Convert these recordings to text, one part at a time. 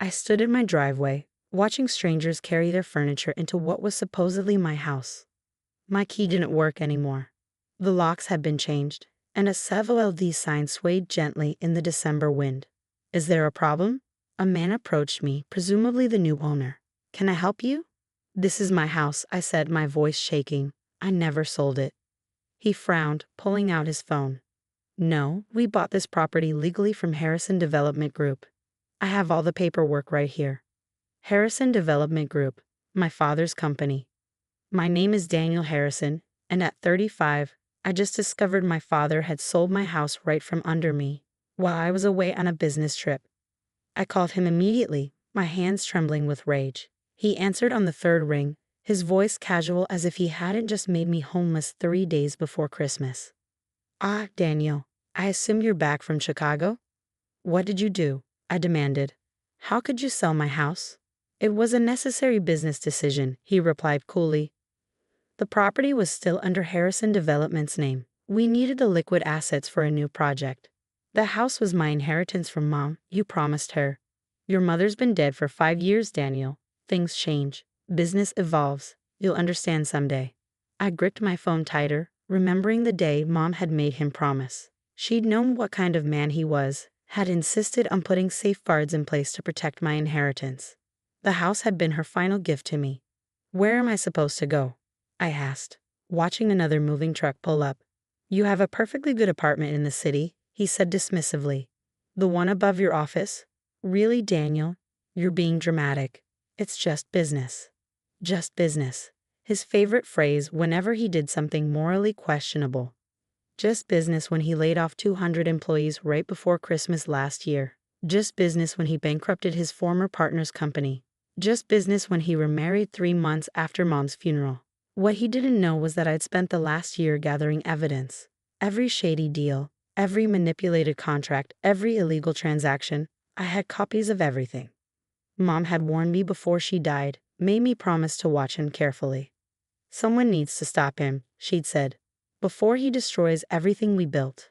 I stood in my driveway, watching strangers carry their furniture into what was supposedly my house. My key didn't work anymore. The locks had been changed, and a LD sign swayed gently in the December wind. "Is there a problem?" A man approached me, presumably the new owner. "Can I help you?" "This is my house," I said, my voice shaking. "I never sold it." He frowned, pulling out his phone. "No, we bought this property legally from Harrison Development Group. I have all the paperwork right here." Harrison Development Group, my father's company. My name is Daniel Harrison, and at 35, I just discovered my father had sold my house right from under me while I was away on a business trip. I called him immediately, my hands trembling with rage. He answered on the third ring, his voice casual as if he hadn't just made me homeless 3 days before Christmas. "Ah, Daniel, I assume you're back from Chicago?" "What did you do?" I demanded. "How could you sell my house?" "It was a necessary business decision," he replied coolly. The property was still under Harrison Development's name. We needed the liquid assets for a new project. The house was my inheritance from Mom, you promised her. Your mother's been dead for 5 years, Daniel. Things change. Business evolves. You'll understand someday. I gripped my phone tighter, remembering the day Mom had made him promise. She'd known what kind of man he was, had insisted on putting safeguards in place to protect my inheritance. The house had been her final gift to me. "Where am I supposed to go?" I asked, watching another moving truck pull up. "You have a perfectly good apartment in the city," he said dismissively. "The one above your office?" "Really, Daniel? You're being dramatic. It's just business." Just business. His favorite phrase whenever he did something morally questionable. Just business when he laid off 200 employees right before Christmas last year. Just business when he bankrupted his former partner's company. Just business when he remarried 3 months after Mom's funeral. What he didn't know was that I'd spent the last year gathering evidence. Every shady deal, every manipulated contract, every illegal transaction, I had copies of everything. Mom had warned me before she died, made me promise to watch him carefully. "Someone needs to stop him," she'd said, "before he destroys everything we built."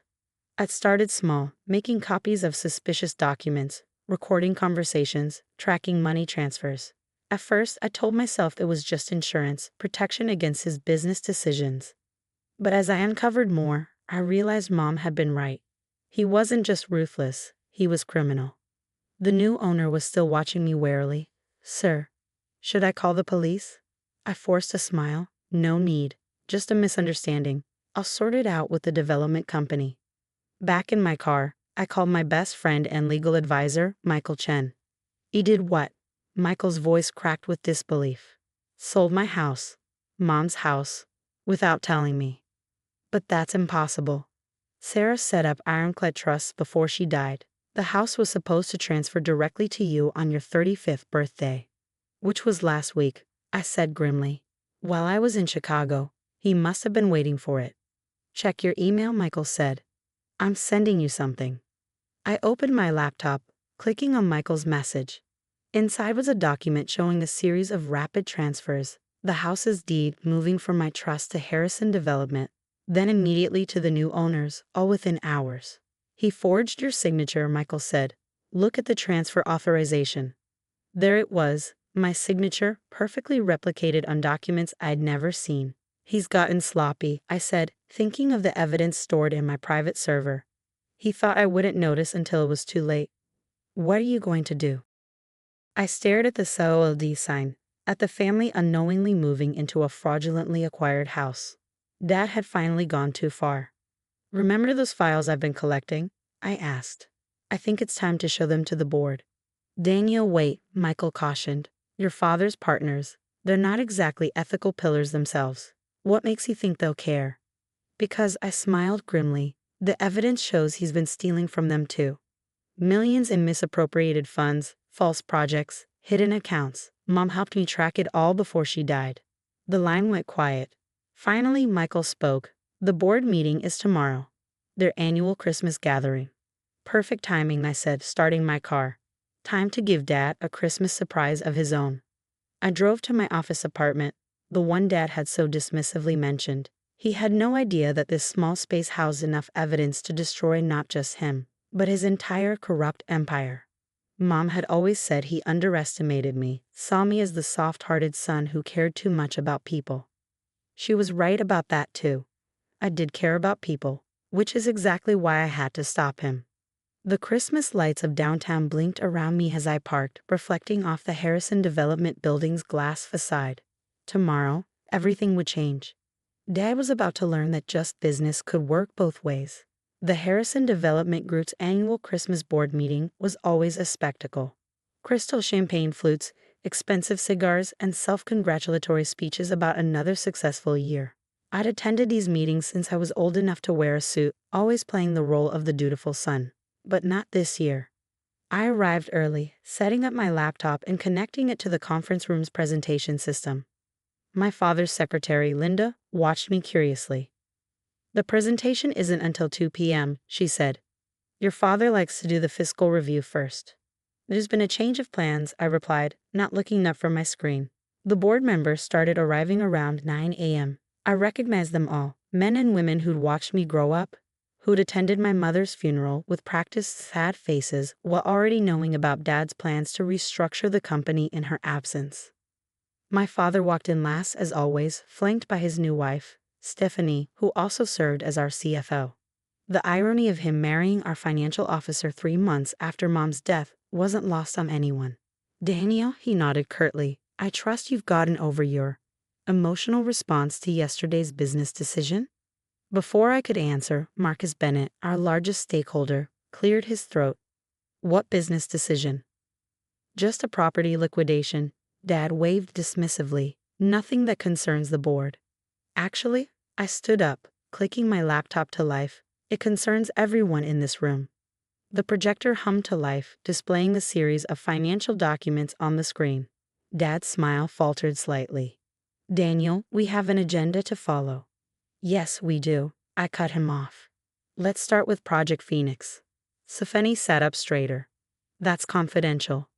I'd started small, making copies of suspicious documents, recording conversations, tracking money transfers. At first, I told myself it was just insurance, protection against his business decisions. But as I uncovered more, I realized Mom had been right. He wasn't just ruthless, he was criminal. The new owner was still watching me warily. "Sir, should I call the police?" I forced a smile. "No need. Just a misunderstanding. I'll sort it out with the development company." Back in my car, I called my best friend and legal advisor, Michael Chen. "He did what?" Michael's voice cracked with disbelief. "Sold my house, Mom's house, without telling me." "But that's impossible. Sarah set up ironclad trusts before she died. The house was supposed to transfer directly to you on your 35th birthday." "Which was last week," I said grimly. "While I was in Chicago, he must have been waiting for it." "Check your email," Michael said. "I'm sending you something." I opened my laptop, clicking on Michael's message. Inside was a document showing a series of rapid transfers, the house's deed moving from my trust to Harrison Development, then immediately to the new owners, all within hours. "He forged your signature," Michael said. "Look at the transfer authorization." There it was, my signature, perfectly replicated on documents I'd never seen. "He's gotten sloppy," I said, thinking of the evidence stored in my private server. "He thought I wouldn't notice until it was too late." "What are you going to do?" I stared at the LD sign, at the family unknowingly moving into a fraudulently acquired house. Dad had finally gone too far. "Remember those files I've been collecting?" I asked. "I think it's time to show them to the board." "Daniel, wait," Michael cautioned. "Your father's partners. They're not exactly ethical pillars themselves. What makes you think they'll care?" "Because," I smiled grimly, "the evidence shows he's been stealing from them too. Millions in misappropriated funds, false projects, hidden accounts. Mom helped me track it all before she died." The line went quiet. Finally, Michael spoke. "The board meeting is tomorrow. Their annual Christmas gathering." "Perfect timing," I said, starting my car. Time to give Dad a Christmas surprise of his own. I drove to my office apartment, the one Dad had so dismissively mentioned. He had no idea that this small space housed enough evidence to destroy not just him, but his entire corrupt empire. Mom had always said he underestimated me, saw me as the soft-hearted son who cared too much about people. She was right about that too. I did care about people, which is exactly why I had to stop him. The Christmas lights of downtown blinked around me as I parked, reflecting off the Harrison Development building's glass facade. Tomorrow, everything would change. Dad was about to learn that just business could work both ways. The Harrison Development Group's annual Christmas board meeting was always a spectacle. Crystal champagne flutes, expensive cigars, and self-congratulatory speeches about another successful year. I'd attended these meetings since I was old enough to wear a suit, always playing the role of the dutiful son. But not this year. I arrived early, setting up my laptop and connecting it to the conference room's presentation system. My father's secretary, Linda, watched me curiously. "The presentation isn't until 2 p.m., she said. "Your father likes to do the fiscal review first." "There's been a change of plans," I replied, not looking up from my screen. The board members started arriving around 9 a.m. I recognized them all, men and women who'd watched me grow up, who'd attended my mother's funeral with practiced sad faces while already knowing about Dad's plans to restructure the company in her absence. My father walked in last as always, flanked by his new wife, Stephanie, who also served as our CFO. The irony of him marrying our financial officer 3 months after Mom's death wasn't lost on anyone. "Daniel," he nodded curtly, "I trust you've gotten over your emotional response to yesterday's business decision?" Before I could answer, Marcus Bennett, our largest stakeholder, cleared his throat. "What business decision?" "Just a property liquidation," Dad waved dismissively. "Nothing that concerns the board." "Actually," I stood up, clicking my laptop to life, "it concerns everyone in this room." The projector hummed to life, displaying a series of financial documents on the screen. Dad's smile faltered slightly. "Daniel, we have an agenda to follow." "Yes, we do," I cut him off. "Let's start with Project Phoenix." Stephanie sat up straighter. "That's confidential."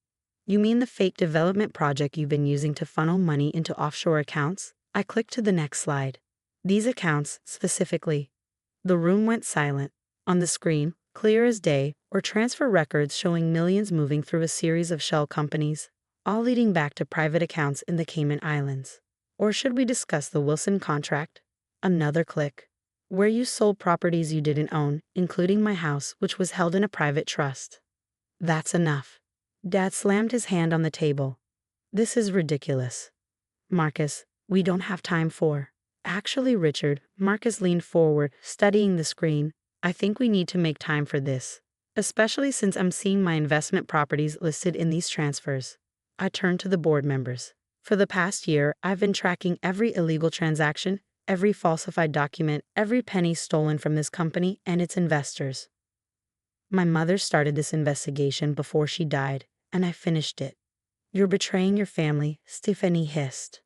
"You mean the fake development project you've been using to funnel money into offshore accounts?" I clicked to the next slide. "These accounts, specifically." The room went silent. On the screen, clear as day, were transfer records showing millions moving through a series of shell companies, all leading back to private accounts in the Cayman Islands. Or should we discuss the Wilson contract? Another click. "Where you sold properties you didn't own, including my house, which was held in a private trust." "That's enough." Dad slammed his hand on the table. "This is ridiculous. Marcus, we don't have time for." "Actually, Richard," Marcus leaned forward, studying the screen, "I think we need to make time for this. Especially since I'm seeing my investment properties listed in these transfers." I turned to the board members. "For the past year, I've been tracking every illegal transaction, every falsified document, every penny stolen from this company and its investors. My mother started this investigation before she died, and I finished it." "You're betraying your family," Stephanie hissed.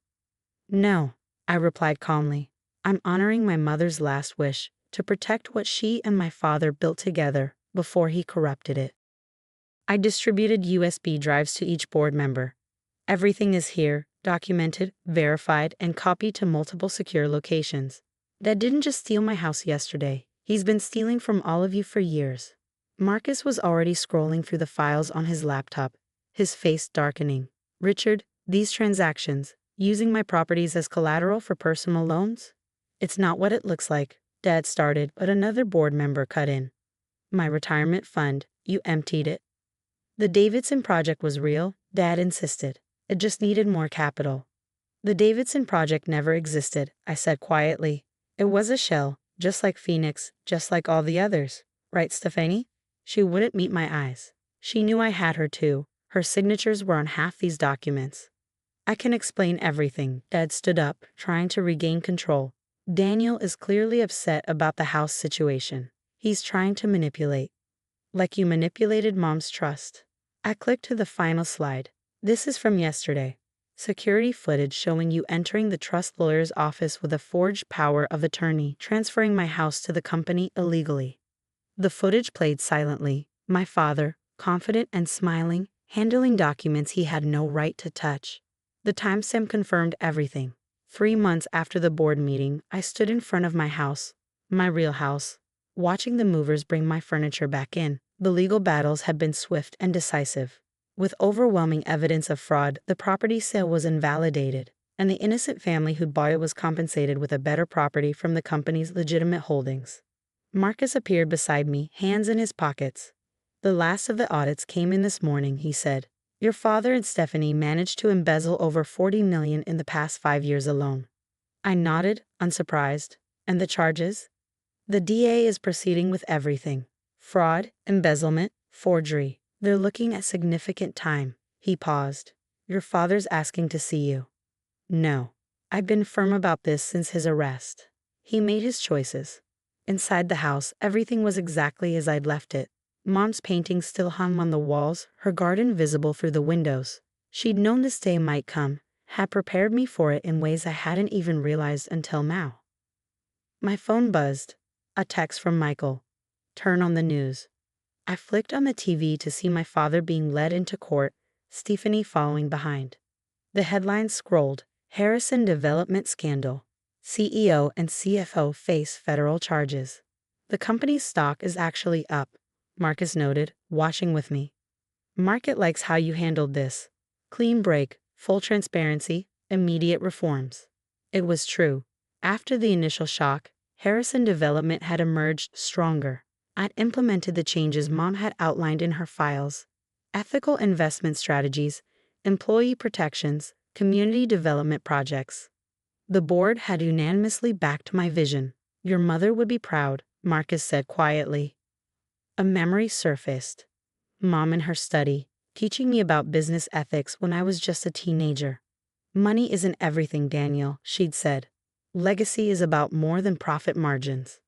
"No," I replied calmly. "I'm honoring my mother's last wish to protect what she and my father built together before he corrupted it." I distributed USB drives to each board member. "Everything is here, documented, verified, and copied to multiple secure locations. Dad didn't just steal my house yesterday. He's been stealing from all of you for years." Marcus was already scrolling through the files on his laptop, his face darkening. "Richard, these transactions, using my properties as collateral for personal loans? It's not what it looks like," Dad started, but another board member cut in. "My retirement fund, you emptied it." "The Davidson project was real," Dad insisted. "It just needed more capital." "The Davidson project never existed," I said quietly. "It was a shell, just like Phoenix, just like all the others. Right, Stephanie?" She wouldn't meet my eyes. She knew I had her too. Her signatures were on half these documents. "I can explain everything." Dad stood up, trying to regain control. "Daniel is clearly upset about the house situation. He's trying to manipulate. Like you manipulated Mom's trust." I clicked to the final slide. "This is from yesterday. Security footage showing you entering the trust lawyer's office with a forged power of attorney, transferring my house to the company illegally." The footage played silently. My father, confident and smiling, handling documents he had no right to touch. The timestamp confirmed everything. 3 months after the board meeting, I stood in front of my house, my real house, watching the movers bring my furniture back in. The legal battles had been swift and decisive. With overwhelming evidence of fraud, the property sale was invalidated, and the innocent family who'd bought it was compensated with a better property from the company's legitimate holdings. Marcus appeared beside me, hands in his pockets. The last of the audits came in this morning, he said. Your father and Stephanie managed to embezzle over $40 million in the past 5 years alone. I nodded, unsurprised. And the charges? The DA is proceeding with everything. Fraud, embezzlement, forgery. They're looking at significant time. He paused. Your father's asking to see you. No. I've been firm about this since his arrest. He made his choices. Inside the house, everything was exactly as I'd left it. Mom's paintings still hung on the walls, her garden visible through the windows. She'd known this day might come, had prepared me for it in ways I hadn't even realized until now. My phone buzzed. A text from Michael. Turn on the news. I flicked on the TV to see my father being led into court, Stephanie following behind. The headlines scrolled, Harrison Development Scandal. CEO and CFO face federal charges. The company's stock is actually up, Marcus noted, watching with me. Market likes how you handled this. Clean break, full transparency, immediate reforms. It was true. After the initial shock, Harrison Development had emerged stronger. I'd implemented the changes Mom had outlined in her files. Ethical investment strategies, employee protections, community development projects. The board had unanimously backed my vision. Your mother would be proud, Marcus said quietly. A memory surfaced. Mom in her study, teaching me about business ethics when I was just a teenager. Money isn't everything, Daniel, she'd said. Legacy is about more than profit margins.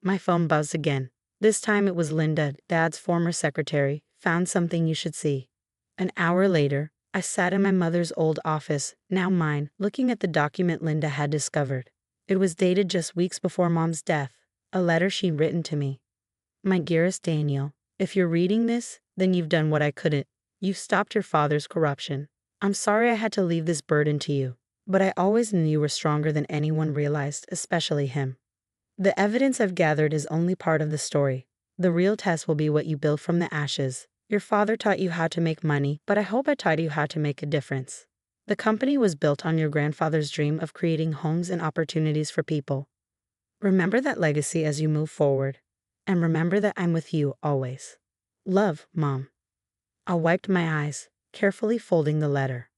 My phone buzzed again. This time it was Linda, Dad's former secretary, found something you should see. An hour later, I sat in my mother's old office, now mine, looking at the document Linda had discovered. It was dated just weeks before Mom's death, a letter she'd written to me. My dearest Daniel, if you're reading this, then you've done what I couldn't. You've stopped your father's corruption. I'm sorry I had to leave this burden to you, but I always knew you were stronger than anyone realized, especially him. The evidence I've gathered is only part of the story. The real test will be what you build from the ashes. Your father taught you how to make money, but I hope I taught you how to make a difference. The company was built on your grandfather's dream of creating homes and opportunities for people. Remember that legacy as you move forward. And remember that I'm with you always. Love, Mom. I wiped my eyes, carefully folding the letter.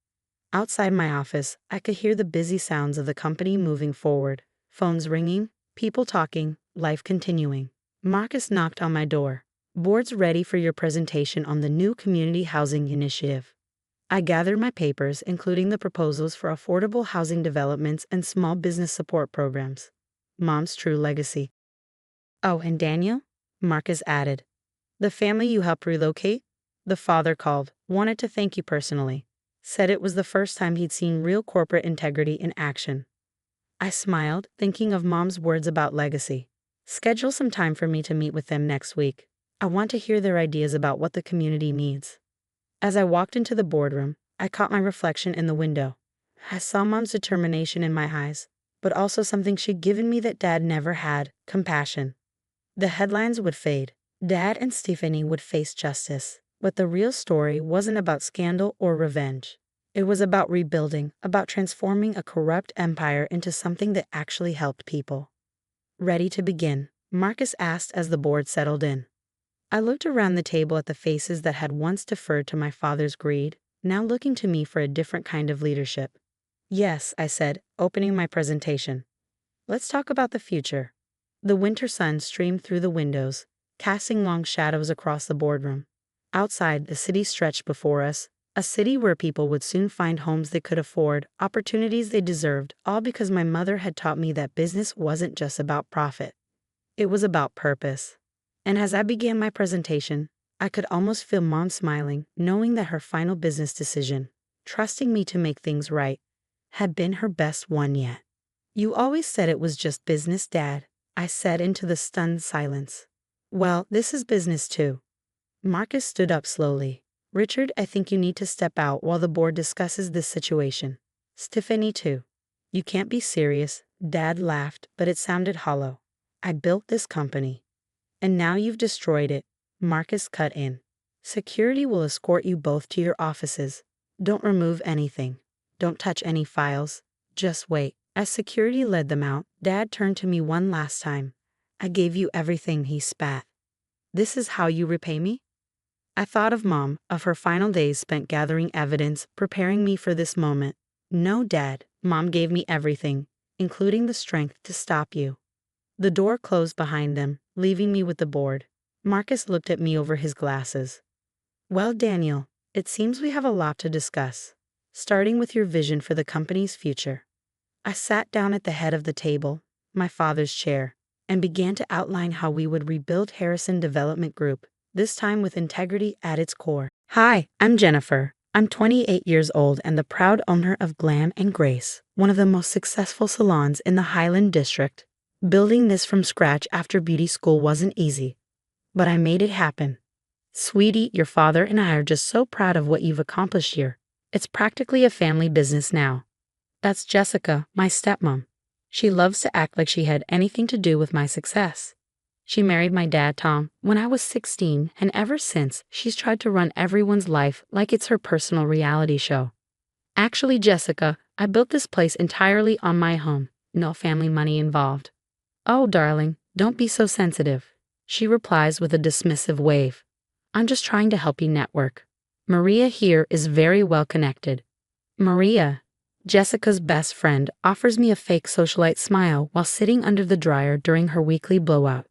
Outside my office, I could hear the busy sounds of the company moving forward, phones ringing, people talking, life continuing. Marcus knocked on my door. Board's ready for your presentation on the new community housing initiative. I gathered my papers, including the proposals for affordable housing developments and small business support programs. Mom's true legacy. Oh, and Daniel? Marcus added. The family you helped relocate? The father called, wanted to thank you personally. Said it was the first time he'd seen real corporate integrity in action. I smiled, thinking of Mom's words about legacy. Schedule some time for me to meet with them next week. I want to hear their ideas about what the community needs. As I walked into the boardroom, I caught my reflection in the window. I saw Mom's determination in my eyes, but also something she'd given me that Dad never had, compassion. The headlines would fade. Dad and Stephanie would face justice. But the real story wasn't about scandal or revenge. It was about rebuilding, about transforming a corrupt empire into something that actually helped people. Ready to begin? Marcus asked as the board settled in. I looked around the table at the faces that had once deferred to my father's greed, now looking to me for a different kind of leadership. Yes, I said, opening my presentation. Let's talk about the future. The winter sun streamed through the windows, casting long shadows across the boardroom. Outside, the city stretched before us, a city where people would soon find homes they could afford, opportunities they deserved, all because my mother had taught me that business wasn't just about profit. It was about purpose. And as I began my presentation, I could almost feel Mom smiling, knowing that her final business decision, trusting me to make things right, had been her best one yet. You always said it was just business, Dad, I said into the stunned silence. Well, this is business too. Marcus stood up slowly. Richard, I think you need to step out while the board discusses this situation. Stephanie too. You can't be serious. Dad laughed, but it sounded hollow. I built this company. And now you've destroyed it. Marcus cut in. Security will escort you both to your offices. Don't remove anything. Don't touch any files. Just wait. As security led them out, Dad turned to me one last time. I gave you everything, he spat. This is how you repay me? I thought of Mom, of her final days spent gathering evidence, preparing me for this moment. No, Dad, Mom gave me everything, including the strength to stop you. The door closed behind them, leaving me with the board. Marcus looked at me over his glasses. Well, Daniel, it seems we have a lot to discuss, starting with your vision for the company's future. I sat down at the head of the table, my father's chair, and began to outline how we would rebuild Harrison Development Group, this time with integrity at its core. Hi, I'm Jennifer. I'm 28 years old and the proud owner of Glam and Grace, one of the most successful salons in the Highland District. Building this from scratch after beauty school wasn't easy, but I made it happen. Sweetie, your father and I are just so proud of what you've accomplished here. It's practically a family business now. That's Jessica, my stepmom. She loves to act like she had anything to do with my success. She married my dad, Tom, when I was 16, and ever since, she's tried to run everyone's life like it's her personal reality show. Actually, Jessica, I built this place entirely on my own. No family money involved. Oh, darling, don't be so sensitive. She replies with a dismissive wave. I'm just trying to help you network. Maria here is very well connected. Maria, Jessica's best friend, offers me a fake socialite smile while sitting under the dryer during her weekly blowout.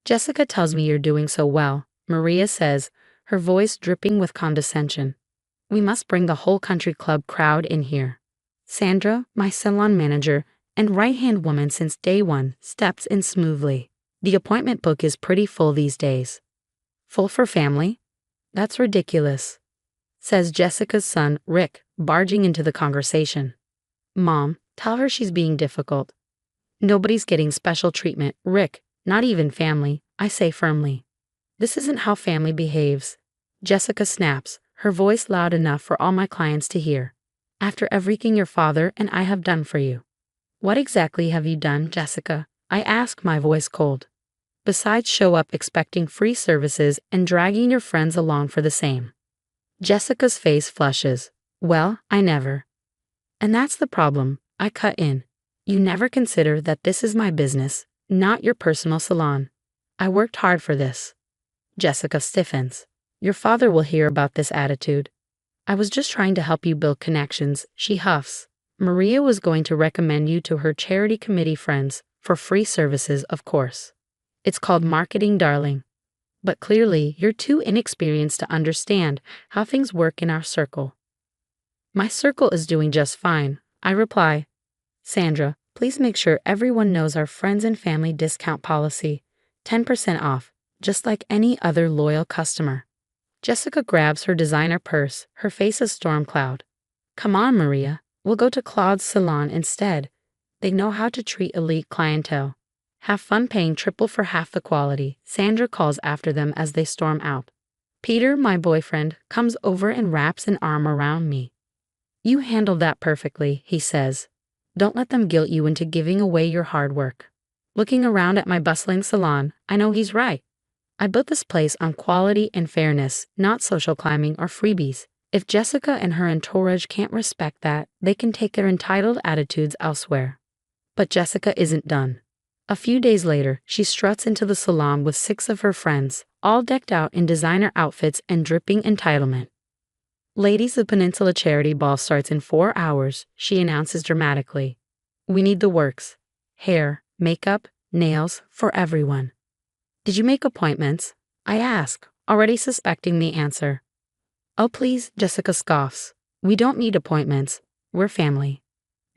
Jessica tells me you're doing so well, Maria says, her voice dripping with condescension. We must bring the whole country club crowd in here. Sandra, my salon manager and right-hand woman since day one, steps in smoothly. The appointment book is pretty full these days. Full for family? That's ridiculous, says Jessica's son, Rick, barging into the conversation. Mom, tell her she's being difficult. Nobody's getting special treatment, Rick, not even family, I say firmly. This isn't how family behaves. Jessica snaps, her voice loud enough for all my clients to hear. After everything your father and I have done for you. What exactly have you done, Jessica? I ask, my voice cold. Besides show up expecting free services and dragging your friends along for the same. Jessica's face flushes. Well, I never. And that's the problem, I cut in. You never consider that this is my business, not your personal salon. I worked hard for this. Jessica stiffens. Your father will hear about this attitude. I was just trying to help you build connections, she huffs. Maria was going to recommend you to her charity committee friends for free services, of course. It's called marketing, darling. But clearly, you're too inexperienced to understand how things work in our circle. My circle is doing just fine, I reply. Sandra, please make sure everyone knows our friends and family discount policy. 10% off, just like any other loyal customer. Jessica grabs her designer purse, her face a storm cloud. Come on, Maria, we'll go to Claude's salon instead. They know how to treat elite clientele. Have fun paying triple for half the quality, Sandra calls after them as they storm out. Peter, my boyfriend, comes over and wraps an arm around me. You handled that perfectly, he says. Don't let them guilt you into giving away your hard work. Looking around at my bustling salon, I know he's right. I built this place on quality and fairness, not social climbing or freebies. If Jessica and her entourage can't respect that, they can take their entitled attitudes elsewhere. But Jessica isn't done. A few days later, she struts into the salon with 6 of her friends, all decked out in designer outfits and dripping entitlement. Ladies, the Peninsula Charity Ball starts in 4 hours, she announces dramatically. We need the works. Hair, makeup, nails, for everyone. Did you make appointments? I ask, already suspecting the answer. Oh please, Jessica scoffs. We don't need appointments. We're family.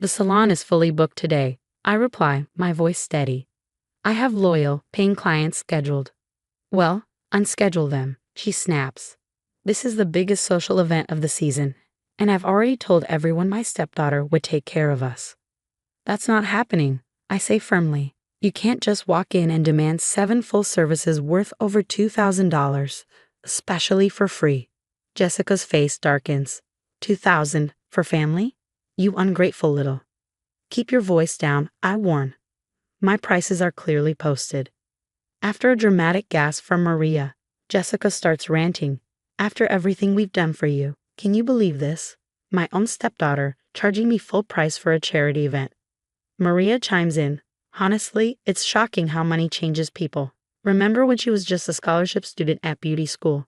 The salon is fully booked today, I reply, my voice steady. I have loyal, paying clients scheduled. Well, unschedule them, she snaps. This is the biggest social event of the season, and I've already told everyone my stepdaughter would take care of us. That's not happening, I say firmly. You can't just walk in and demand 7 full services worth over $2,000, especially for free. Jessica's face darkens. $2,000 for family? You ungrateful little. Keep your voice down, I warn. My prices are clearly posted. After a dramatic gasp from Maria, Jessica starts ranting. After everything we've done for you, can you believe this? My own stepdaughter charging me full price for a charity event. Maria chimes in. Honestly, it's shocking how money changes people. Remember when she was just a scholarship student at beauty school?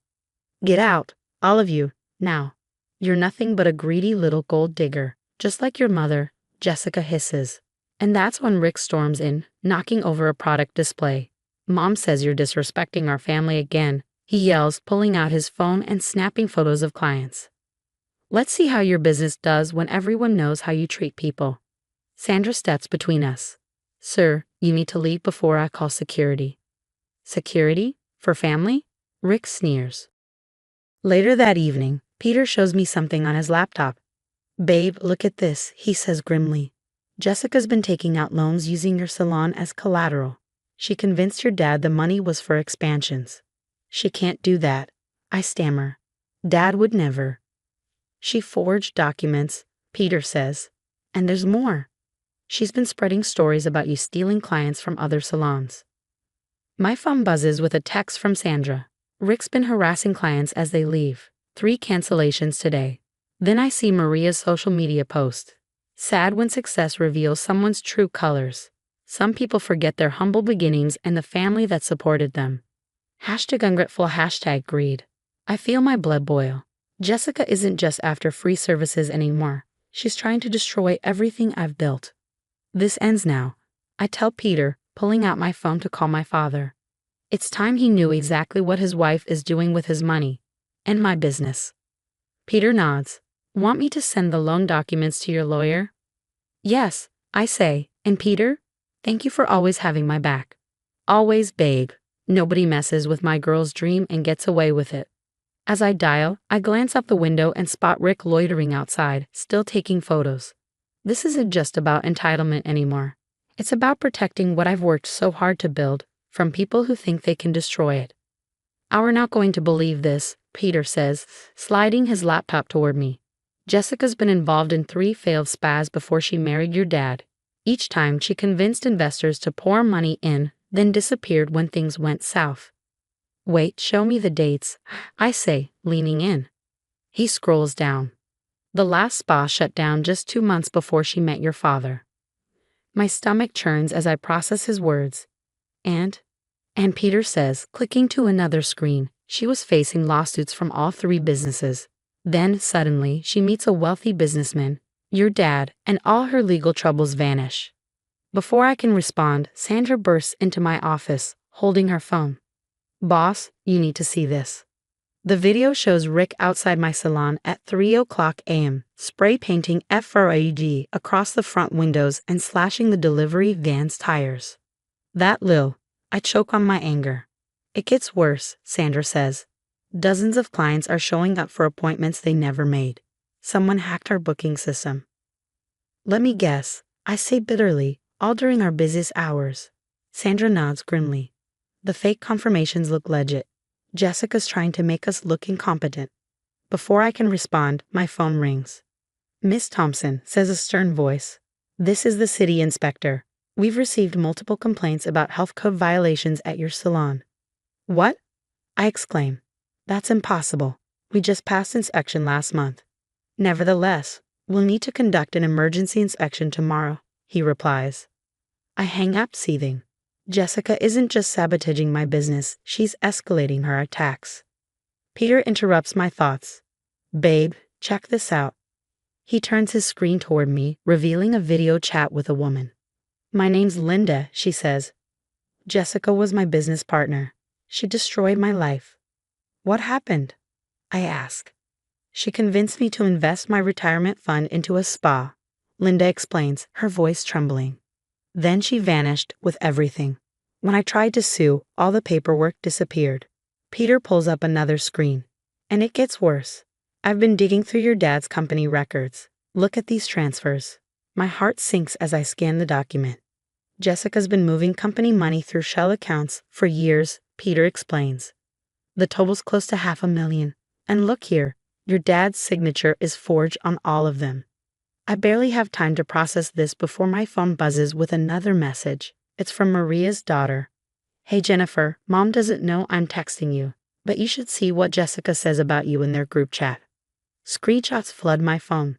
Get out, all of you, now. You're nothing but a greedy little gold digger, just like your mother, Jessica hisses. And that's when Rick storms in, knocking over a product display. Mom says you're disrespecting our family again, he yells, pulling out his phone and snapping photos of clients. Let's see how your business does when everyone knows how you treat people. Sandra steps between us. Sir, you need to leave before I call security. Security? For family? Rick sneers. Later that evening, Peter shows me something on his laptop. Babe, look at this, he says grimly. Jessica's been taking out loans using your salon as collateral. She convinced your dad the money was for expansions. She can't do that, I stammer. Dad would never. She forged documents, Peter says. And there's more. She's been spreading stories about you stealing clients from other salons. My phone buzzes with a text from Sandra. Rick's been harassing clients as they leave. 3 cancellations today. Then I see Maria's social media post. Sad when success reveals someone's true colors. Some people forget their humble beginnings and the family that supported them. #ungrateful, #greed. I feel my blood boil. Jessica isn't just after free services anymore. She's trying to destroy everything I've built. This ends now. I tell Peter, pulling out my phone to call my father. It's time he knew exactly what his wife is doing with his money. And my business. Peter nods. Want me to send the loan documents to your lawyer? Yes, I say. And Peter, thank you for always having my back. Always, babe. Nobody messes with my girl's dream and gets away with it. As I dial, I glance out the window and spot Rick loitering outside, still taking photos. This isn't just about entitlement anymore. It's about protecting what I've worked so hard to build from people who think they can destroy it. You're not going to believe this, Peter says, sliding his laptop toward me. Jessica's been involved in 3 failed spas before she married your dad. Each time she convinced investors to pour money in, then disappeared when things went south. Wait, show me the dates, I say, leaning in. He scrolls down. The last spa shut down just 2 months before she met your father. My stomach churns as I process his words. And Peter says, clicking to another screen, she was facing lawsuits from all 3 businesses. Then, suddenly, she meets a wealthy businessman, your dad, and all her legal troubles vanish. Before I can respond, Sandra bursts into my office, holding her phone. Boss, you need to see this. The video shows Rick outside my salon at 3:00 a.m., spray painting FRAD across the front windows and slashing the delivery van's tires. That Lil, I choke on my anger. It gets worse, Sandra says. Dozens of clients are showing up for appointments they never made. Someone hacked our booking system. Let me guess, I say bitterly, all during our busiest hours. Sandra nods grimly. The fake confirmations look legit. Jessica's trying to make us look incompetent. Before I can respond, my phone rings. Miss Thompson, says a stern voice. This is the city inspector. We've received multiple complaints about health code violations at your salon. What? I exclaim. That's impossible. We just passed inspection last month. Nevertheless, we'll need to conduct an emergency inspection tomorrow, he replies. I hang up seething. Jessica isn't just sabotaging my business, she's escalating her attacks. Peter interrupts my thoughts. Babe, check this out. He turns his screen toward me, revealing a video chat with a woman. My name's Linda, she says. Jessica was my business partner. She destroyed my life. What happened? I ask. She convinced me to invest my retirement fund into a spa, Linda explains, her voice trembling. Then she vanished with everything. When I tried to sue, all the paperwork disappeared. Peter pulls up another screen. And it gets worse. I've been digging through your dad's company records. Look at these transfers. My heart sinks as I scan the document. Jessica's been moving company money through shell accounts for years, Peter explains. The total's close to $500,000. And look here, your dad's signature is forged on all of them. I barely have time to process this before my phone buzzes with another message. It's from Maria's daughter. Hey Jennifer, Mom doesn't know I'm texting you, But you should see what Jessica says about you in their group chat. Screenshots flood my phone.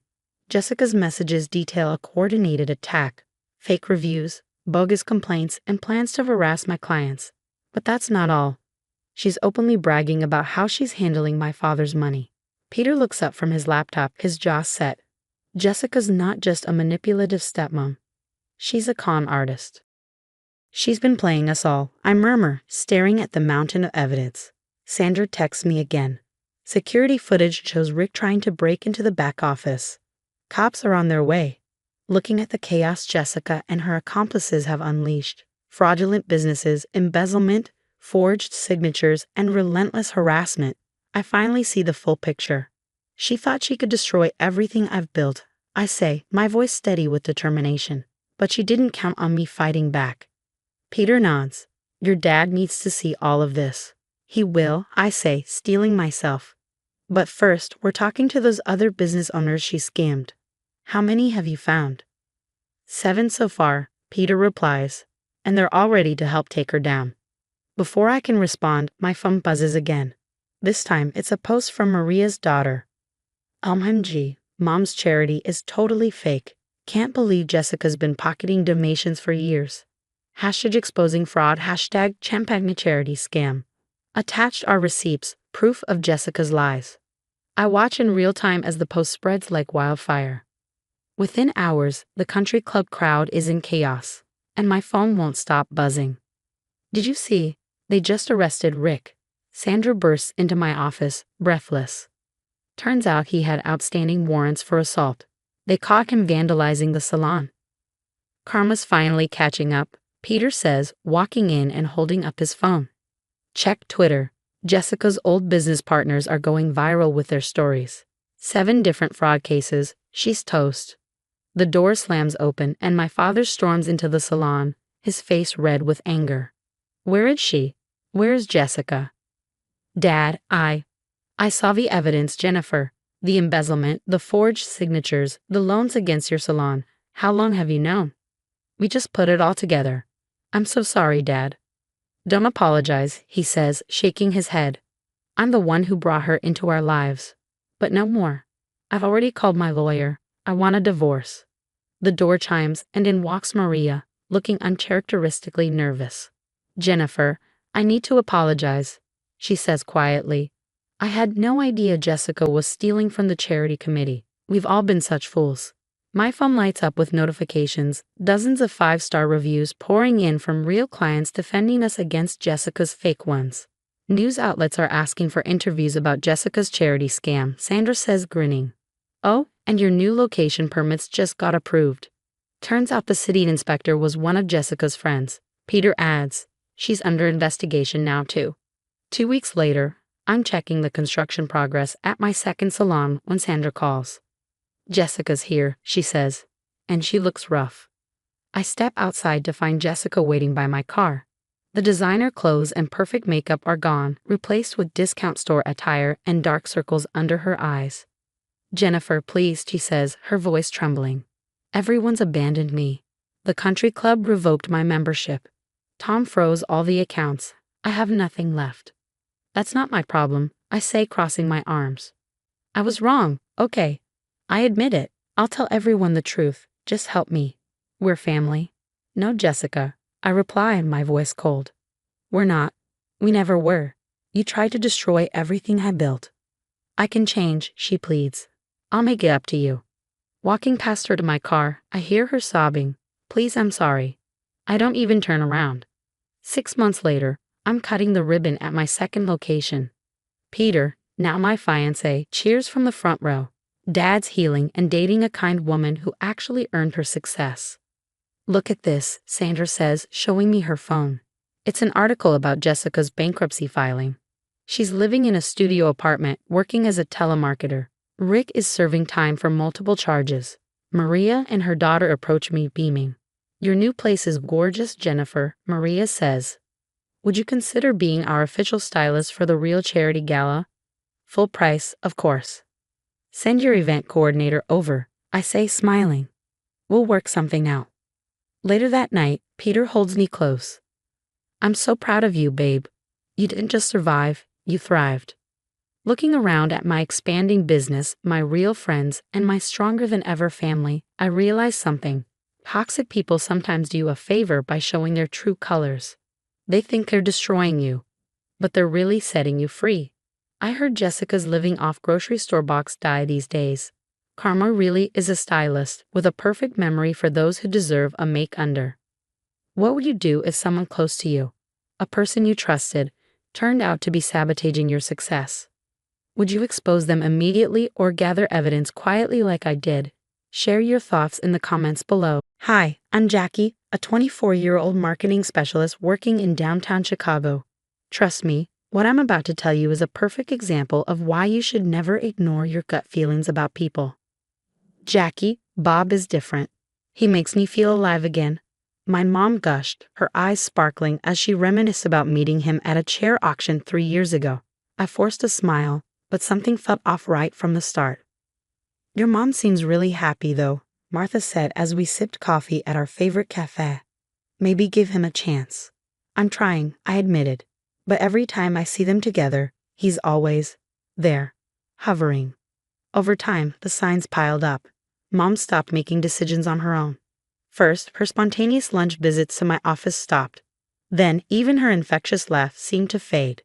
Jessica's messages detail a coordinated attack, fake reviews, bogus complaints, and plans to harass my clients. But that's not all. She's openly bragging about how she's handling my father's money. Peter looks up from his laptop, his jaw set. Jessica's not just a manipulative stepmom. She's a con artist. She's been playing us all, I murmur, staring at the mountain of evidence. Sandra texts me again. Security footage shows Rick trying to break into the back office. Cops are on their way. Looking at the chaos Jessica and her accomplices have unleashed. Fraudulent businesses, embezzlement, forged signatures, and relentless harassment. I finally see the full picture. She thought she could destroy everything I've built, I say, my voice steady with determination. But she didn't count on me fighting back. Peter nods. Your dad needs to see all of this. He will, I say, steeling myself. But first, we're talking to those other business owners she scammed. How many have you found? 7 so far, Peter replies, and they're all ready to help take her down. Before I can respond, my phone buzzes again. This time, it's a post from Maria's daughter. OMG, Mom's charity is totally fake. Can't believe Jessica's been pocketing donations for years. Hashtag exposing fraud, hashtag champagne charity scam. Attached are receipts, proof of Jessica's lies. I watch in real time as the post spreads like wildfire. Within hours, the country club crowd is in chaos, and my phone won't stop buzzing. Did you see? They just arrested Rick. Sandra bursts into my office, breathless. Turns out he had outstanding warrants for assault. They caught him vandalizing the salon. Karma's finally catching up, Peter says, walking in and holding up his phone. Check Twitter. Jessica's old business partners are going viral with their stories. 7 different fraud cases. She's toast. The door slams open and my father storms into the salon, his face red with anger. Where is she? Where is Jessica? Dad, I saw the evidence, Jennifer. The embezzlement, the forged signatures, the loans against your salon. How long have you known? We just put it all together. I'm so sorry, Dad. Don't apologize, he says, shaking his head. I'm the one who brought her into our lives. But no more. I've already called my lawyer. I want a divorce. The door chimes, and in walks Maria, looking uncharacteristically nervous. Jennifer, I need to apologize, she says quietly. I had no idea Jessica was stealing from the charity committee. We've all been such fools. My phone lights up with notifications, dozens of 5-star reviews pouring in from real clients defending us against Jessica's fake ones. News outlets are asking for interviews about Jessica's charity scam, Sandra says, grinning. Oh, and your new location permits just got approved. Turns out the city inspector was one of Jessica's friends. Peter adds, she's under investigation now too. 2 weeks later, I'm checking the construction progress at my second salon when Sandra calls. Jessica's here, she says, and she looks rough. I step outside to find Jessica waiting by my car. The designer clothes and perfect makeup are gone, replaced with discount store attire and dark circles under her eyes. Jennifer, please, she says, her voice trembling. Everyone's abandoned me. The country club revoked my membership. Tom froze all the accounts. I have nothing left. That's not my problem, I say, crossing my arms. I was wrong, okay. I admit it. I'll tell everyone the truth. Just help me. We're family. No, Jessica, I reply, my voice cold. We're not. We never were. You tried to destroy everything I built. I can change, she pleads. I'll make it up to you. Walking past her to my car, I hear her sobbing. Please, I'm sorry. I don't even turn around. 6 months later, I'm cutting the ribbon at my second location. Peter, now my fiancé, cheers from the front row. Dad's healing and dating a kind woman who actually earned her success. Look at this, Sandra says, showing me her phone. It's an article about Jessica's bankruptcy filing. She's living in a studio apartment, working as a telemarketer. Rick is serving time for multiple charges. Maria and her daughter approach me, beaming. Your new place is gorgeous, Jennifer, Maria says. Would you consider being our official stylist for the Real Charity Gala? Full price, of course. Send your event coordinator over, I say, smiling. We'll work something out. Later that night, Peter holds me close. I'm so proud of you, babe. You didn't just survive, You thrived. Looking around at my expanding business, my real friends, and my stronger than ever family, I realized something. Toxic people sometimes do you a favor by showing their true colors. They think they're destroying you, but they're really setting you free. I heard Jessica's living off grocery store box die these days. Karma really is a stylist with a perfect memory for those who deserve a make-under. What would you do if someone close to you, a person you trusted, turned out to be sabotaging your success? Would you expose them immediately or gather evidence quietly like I did? Share your thoughts in the comments below. Hi, I'm Jackie, a 24-year-old marketing specialist working in downtown Chicago. Trust me, what I'm about to tell you is a perfect example of why you should never ignore your gut feelings about people. Jackie, Bob is different. He makes me feel alive again. My mom gushed, her eyes sparkling as she reminisced about meeting him at a chair auction 3 years ago. I forced a smile, but something felt off right from the start. Your mom seems really happy though, Martha said as we sipped coffee at our favorite cafe. Maybe give him a chance. I'm trying, I admitted. But every time I see them together, he's always there, hovering. Over time, the signs piled up. Mom stopped making decisions on her own. First, her spontaneous lunch visits to my office stopped. Then, even her infectious laugh seemed to fade.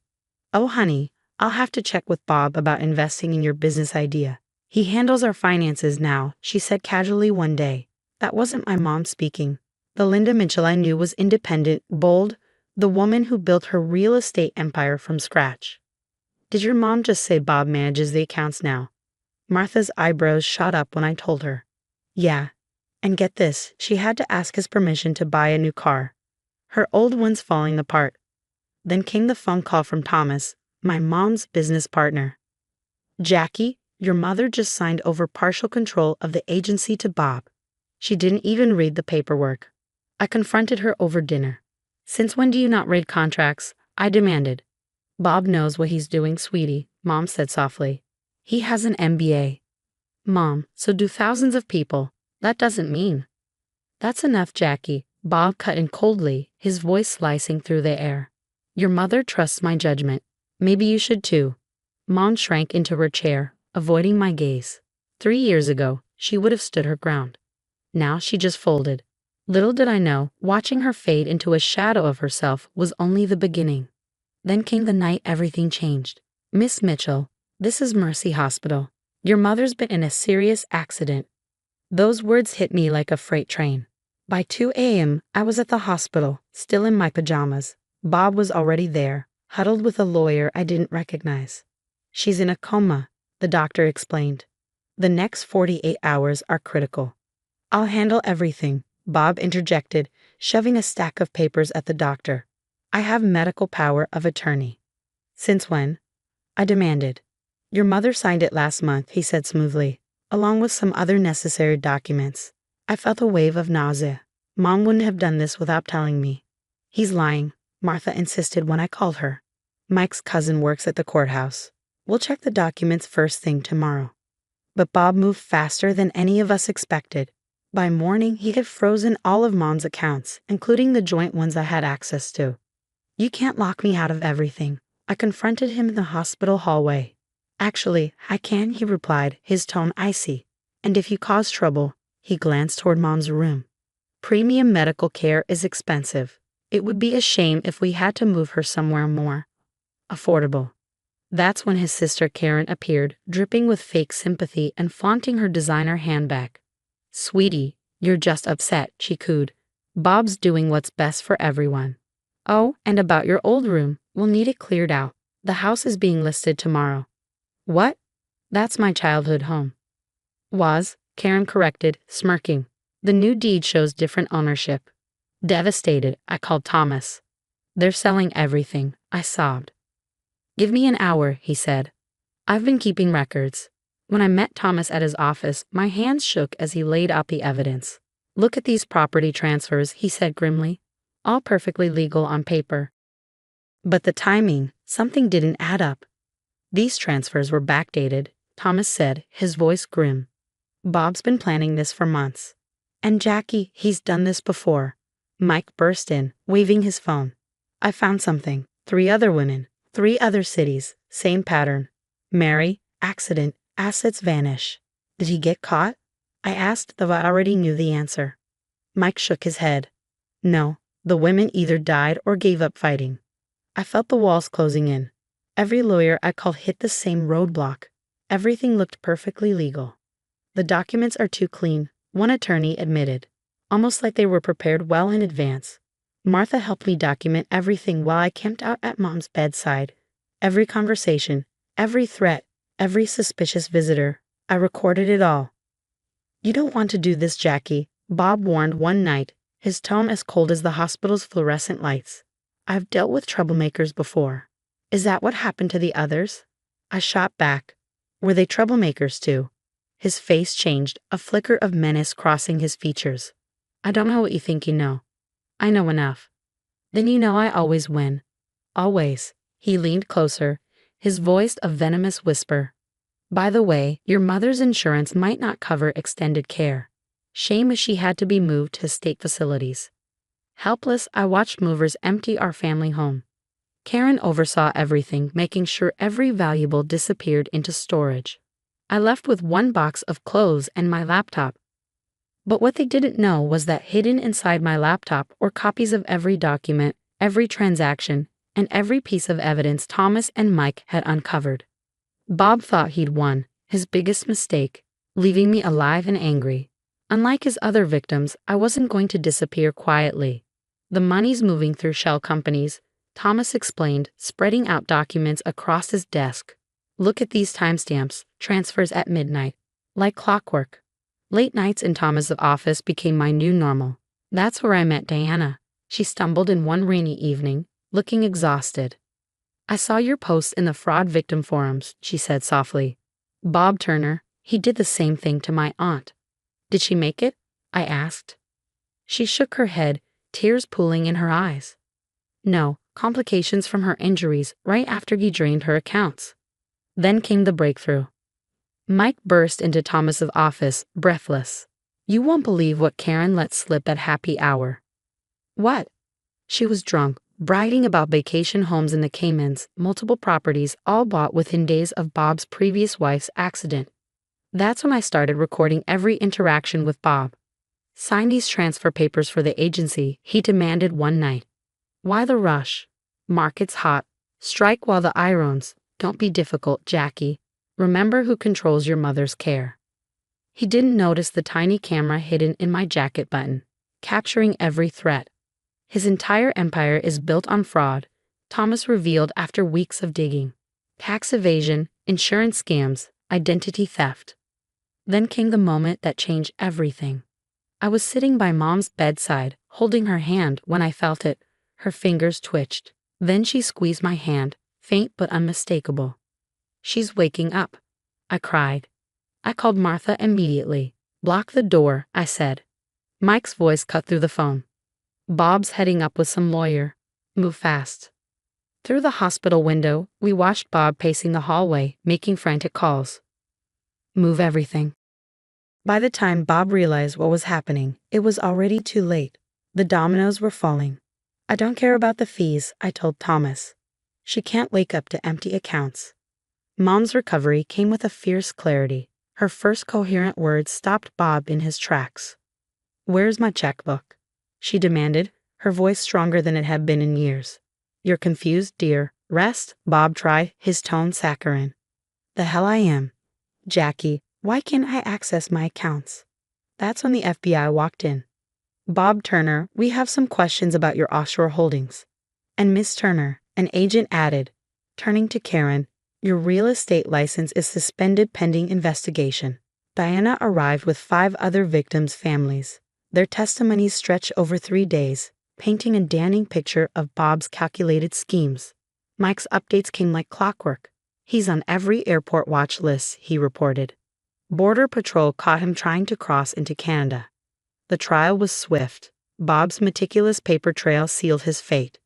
Oh honey, I'll have to check with Bob about investing in your business idea. He handles our finances now, she said casually one day. That wasn't my mom speaking. The Linda Mitchell I knew was independent, bold, the woman who built her real estate empire from scratch. Did your mom just say Bob manages the accounts now? Martha's eyebrows shot up when I told her. Yeah. And get this, she had to ask his permission to buy a new car. Her old one's falling apart. Then came the phone call from Thomas, my mom's business partner. Jackie, your mother just signed over partial control of the agency to Bob. She didn't even read the paperwork. I confronted her over dinner. Since when do you not read contracts? I demanded. Bob knows what he's doing, sweetie, Mom said softly. He has an MBA. Mom, so do thousands of people. That doesn't mean. That's enough, Jackie, Bob cut in coldly, his voice slicing through the air. Your mother trusts my judgment. Maybe you should too. Mom shrank into her chair, avoiding my gaze. 3 years ago, she would have stood her ground. Now she just folded. Little did I know, watching her fade into a shadow of herself was only the beginning. Then came the night everything changed. Miss Mitchell, this is Mercy Hospital. Your mother's been in a serious accident. Those words hit me like a freight train. By 2 a.m., I was at the hospital, still in my pajamas. Bob was already there, huddled with a lawyer I didn't recognize. She's in a coma, the doctor explained. The next 48 hours are critical. I'll handle everything, Bob interjected, shoving a stack of papers at the doctor. I have medical power of attorney. Since when? I demanded. Your mother signed it last month, he said smoothly, along with some other necessary documents. I felt a wave of nausea. Mom wouldn't have done this without telling me. He's lying, Martha insisted when I called her. Mike's cousin works at the courthouse. We'll check the documents first thing tomorrow. But Bob moved faster than any of us expected. By morning, he had frozen all of Mom's accounts, including the joint ones I had access to. You can't lock me out of everything. I confronted him in the hospital hallway. Actually, I can, he replied, his tone icy. And if you cause trouble, he glanced toward Mom's room. Premium medical care is expensive. It would be a shame if we had to move her somewhere more affordable. That's when his sister Karen appeared, dripping with fake sympathy and flaunting her designer handbag. Sweetie, you're just upset, she cooed. Bob's doing what's best for everyone. Oh, and about your old room, we'll need it cleared out. The house is being listed tomorrow. What? That's my childhood home. Was, Karen corrected, smirking. The new deed shows different ownership. Devastated, I called Thomas. They're selling everything, I sobbed. Give me an hour, he said. I've been keeping records. When I met Thomas at his office, my hands shook as he laid out the evidence. Look at these property transfers, he said grimly. All perfectly legal on paper. But the timing, something didn't add up. These transfers were backdated, Thomas said, his voice grim. Bob's been planning this for months. And Jackie, he's done this before. Mike burst in, waving his phone. I found something. 3 other women. 3 other cities, same pattern. Marry, accident, assets vanish. Did he get caught? I asked, though I already knew the answer. Mike shook his head. No, the women either died or gave up fighting. I felt the walls closing in. Every lawyer I called hit the same roadblock. Everything looked perfectly legal. The documents are too clean, one attorney admitted, almost like they were prepared well in advance. Martha helped me document everything while I camped out at Mom's bedside. Every conversation, every threat, every suspicious visitor. I recorded it all. You don't want to do this, Jackie, Bob warned one night, his tone as cold as the hospital's fluorescent lights. I've dealt with troublemakers before. Is that what happened to the others? I shot back. Were they troublemakers too? His face changed, a flicker of menace crossing his features. I don't know what you think you know. I know enough. Then you know I always win. Always. He leaned closer, his voice a venomous whisper. By the way, your mother's insurance might not cover extended care. Shame if she had to be moved to state facilities. Helpless, I watched movers empty our family home. Karen oversaw everything, making sure every valuable disappeared into storage. I left with one box of clothes and my laptop. But what they didn't know was that hidden inside my laptop were copies of every document, every transaction, and every piece of evidence Thomas and Mike had uncovered. Bob thought he'd won, his biggest mistake, leaving me alive and angry. Unlike his other victims, I wasn't going to disappear quietly. The money's moving through shell companies, Thomas explained, spreading out documents across his desk. Look at these timestamps, transfers at midnight. Like clockwork. Late nights in Thomas's office became my new normal. That's where I met Diana. She stumbled in one rainy evening, looking exhausted. I saw your posts in the fraud victim forums, she said softly. Bob Turner, he did the same thing to my aunt. Did she make it? I asked. She shook her head, tears pooling in her eyes. No, complications from her injuries right after he drained her accounts. Then came the breakthrough. Mike burst into Thomas's office, breathless. You won't believe what Karen let slip at happy hour. What? She was drunk, bragging about vacation homes in the Caymans, multiple properties, all bought within days of Bob's previous wife's accident. That's when I started recording every interaction with Bob. Sign these transfer papers for the agency, he demanded one night. Why the rush? Market's hot. Strike while the iron's. Don't be difficult, Jackie. Remember who controls your mother's care. He didn't notice the tiny camera hidden in my jacket button, capturing every threat. His entire empire is built on fraud, Thomas revealed after weeks of digging. Tax evasion, insurance scams, identity theft. Then came the moment that changed everything. I was sitting by Mom's bedside, holding her hand when I felt it. Her fingers twitched. Then she squeezed my hand, faint but unmistakable. She's waking up, I cried. I called Martha immediately. Block the door, I said. Mike's voice cut through the phone. Bob's heading up with some lawyer. Move fast. Through the hospital window, we watched Bob pacing the hallway, making frantic calls. Move everything. By the time Bob realized what was happening, it was already too late. The dominoes were falling. I don't care about the fees, I told Thomas. She can't wake up to empty accounts. Mom's recovery came with a fierce clarity. Her first coherent words stopped Bob in his tracks. Where's my checkbook? She demanded, her voice stronger than it had been in years. You're confused, dear. Rest, Bob tried, his tone saccharine. The hell I am. Jackie, why can't I access my accounts? That's when the FBI walked in. Bob Turner, we have some questions about your offshore holdings. And Miss Turner, an agent added, turning to Karen, your real estate license is suspended pending investigation. Diana arrived with 5 other victims' families. Their testimonies stretched over 3 days, painting a damning picture of Bob's calculated schemes. Mike's updates came like clockwork. He's on every airport watch list, he reported. Border Patrol caught him trying to cross into Canada. The trial was swift. Bob's meticulous paper trail sealed his fate.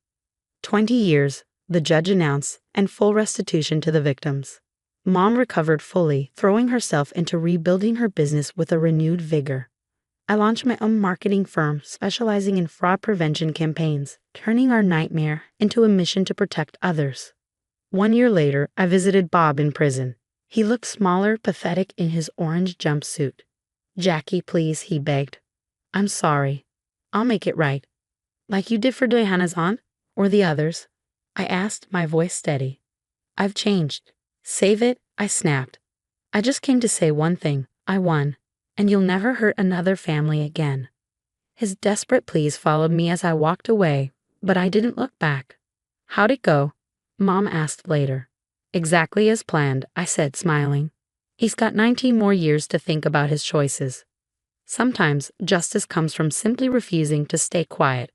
20 years, the judge announced, and full restitution to the victims. Mom recovered fully, throwing herself into rebuilding her business with a renewed vigor. I launched my own marketing firm specializing in fraud prevention campaigns, turning our nightmare into a mission to protect others. 1 year later, I visited Bob in prison. He looked smaller, pathetic in his orange jumpsuit. "Jackie, please," he begged. "I'm sorry. I'll make it right." "Like you did for Johanna's aunt? Or the others?" I asked, my voice steady. "I've changed." "Save it," I snapped. "I just came to say one thing. I won. And you'll never hurt another family again." His desperate pleas followed me as I walked away, but I didn't look back. "How'd it go?" Mom asked later. "Exactly as planned," I said, smiling. "He's got 19 more years to think about his choices." Sometimes justice comes from simply refusing to stay quiet.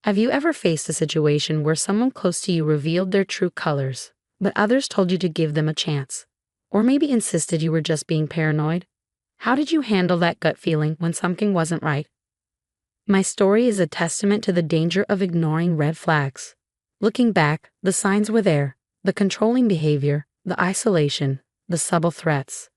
Have you ever faced a situation where someone close to you revealed their true colors, but others told you to give them a chance? Or maybe insisted you were just being paranoid? How did you handle that gut feeling when something wasn't right? My story is a testament to the danger of ignoring red flags. Looking back, the signs were there: the controlling behavior, the isolation, the subtle threats.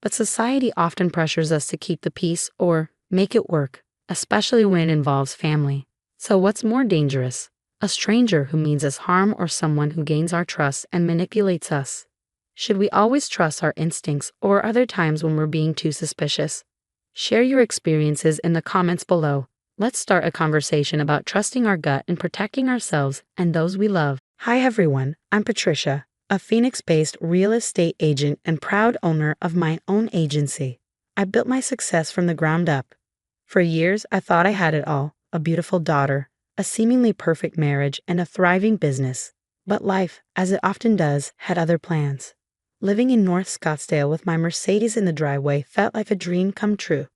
But society often pressures us to keep the peace or make it work, especially when it involves family. So what's more dangerous? A stranger who means us harm or someone who gains our trust and manipulates us? Should we always trust our instincts, or are there times when we're being too suspicious? Share your experiences in the comments below. Let's start a conversation about trusting our gut and protecting ourselves and those we love. Hi everyone, I'm Patricia, a Phoenix-based real estate agent and proud owner of my own agency. I built my success from the ground up. For years, I thought I had it all: a beautiful daughter, a seemingly perfect marriage, and a thriving business. But life, as it often does, had other plans. Living in North Scottsdale with my Mercedes in the driveway felt like a dream come true.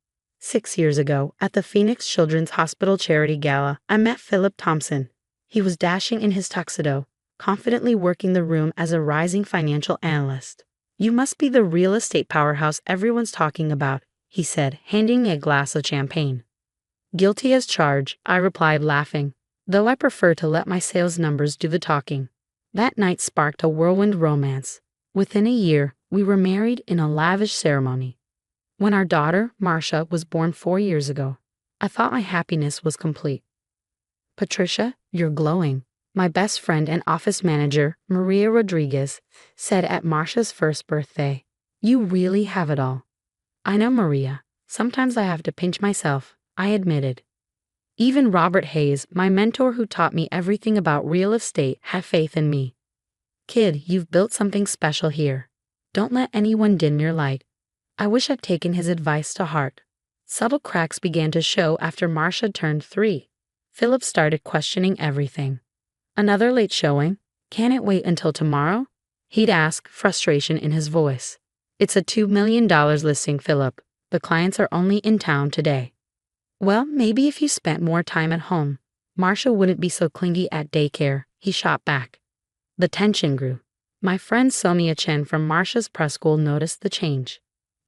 6 years ago, at the Phoenix Children's Hospital Charity Gala, I met Philip Thompson. He was dashing in his tuxedo, confidently working the room as a rising financial analyst. "You must be the real estate powerhouse everyone's talking about," he said, handing me a glass of champagne. "Guilty as charged," I replied, laughing, though I prefer to let my sales numbers do the talking. That night sparked a whirlwind romance. Within a year, we were married in a lavish ceremony. When our daughter, Marcia, was born 4 years ago, I thought my happiness was complete. "Patricia, you're glowing," my best friend and office manager, Maria Rodriguez, said at Marcia's first birthday. "You really have it all." "I know, Maria. Sometimes I have to pinch myself," I admitted. Even Robert Hayes, my mentor who taught me everything about real estate, had faith in me. "Kid, you've built something special here. Don't let anyone dim your light." I wish I'd taken his advice to heart. Subtle cracks began to show after Marcia turned 3. Philip started questioning everything. "Another late showing? Can't it wait until tomorrow?" he'd ask, frustration in his voice. "It's a $2 million listing, Philip. The clients are only in town today." "Well, maybe if you spent more time at home, Marcia wouldn't be so clingy at daycare," he shot back. The tension grew. My friend Sonia Chen from Marcia's press school noticed the change.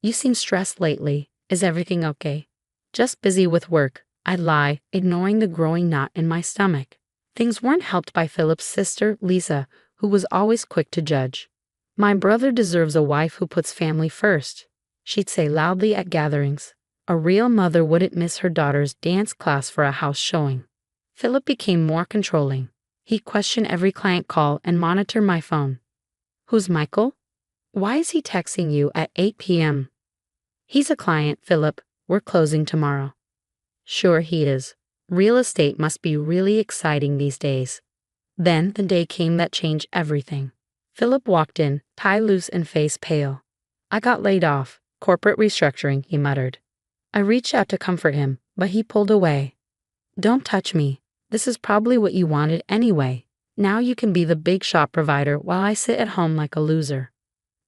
"You seem stressed lately. Is everything okay?" "Just busy with work," I'd lie, ignoring the growing knot in my stomach. Things weren't helped by Philip's sister, Lisa, who was always quick to judge. "My brother deserves a wife who puts family first," she'd say loudly at gatherings. A real mother wouldn't miss her daughter's dance class for a house showing. Philip became more controlling. He'd question every client call and monitor my phone. "Who's Michael? Why is he texting you at 8 p.m.? "He's a client, Philip. We're closing tomorrow." Sure he is. Real estate must be really exciting these days. Then the day came that changed everything. Philip walked in, tie loose and face pale. "I got laid off. Corporate restructuring," he muttered. I reached out to comfort him, but he pulled away. "Don't touch me. This is probably what you wanted anyway. Now you can be the big shop provider while I sit at home like a loser."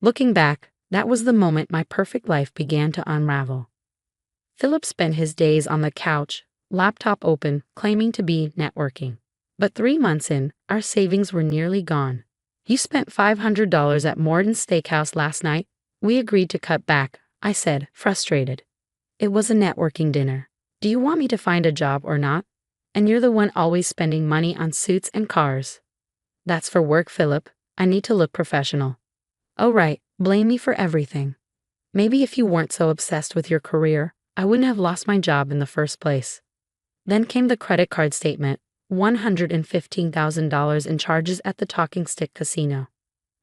Looking back, that was the moment my perfect life began to unravel. Philip spent his days on the couch, laptop open, claiming to be networking. But 3 months in, our savings were nearly gone. "You spent $500 at Morton's Steakhouse last night." "We agreed to cut back," I said, frustrated. "It was a networking dinner. Do you want me to find a job or not? And you're the one always spending money on suits and cars." "That's for work, Philip. I need to look professional." "Oh right, blame me for everything. Maybe if you weren't so obsessed with your career, I wouldn't have lost my job in the first place." Then came the credit card statement, $115,000 in charges at the Talking Stick Casino.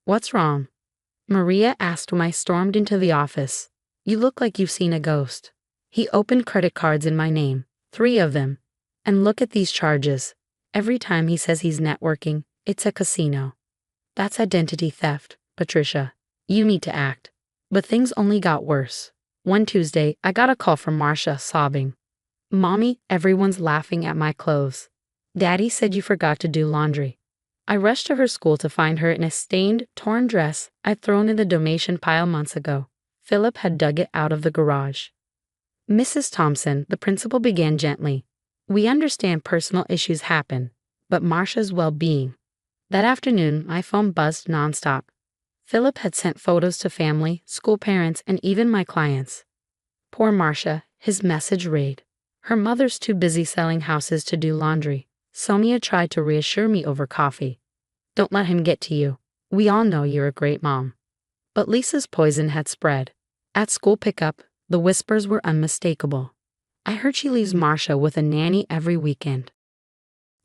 What's wrong? Maria asked when I stormed into the office. You look like you've seen a ghost. He opened credit cards in my name, 3 of them. And look at these charges. Every time he says he's networking, it's a casino. That's identity theft, Patricia. You need to act. But things only got worse. One Tuesday, I got a call from Marcia, sobbing. Mommy, everyone's laughing at my clothes. Daddy said you forgot to do laundry. I rushed to her school to find her in a stained, torn dress I'd thrown in the donation pile months ago. Philip had dug it out of the garage. Mrs. Thompson, the principal began gently. We understand personal issues happen, but Marcia's well-being. That afternoon, my phone buzzed nonstop. Philip had sent photos to family, school parents, and even my clients. Poor Marcia, his message read. Her mother's too busy selling houses to do laundry. Sonia tried to reassure me over coffee. Don't let him get to you. We all know you're a great mom. But Lisa's poison had spread. At school pickup, the whispers were unmistakable. I heard she leaves Marcia with a nanny every weekend.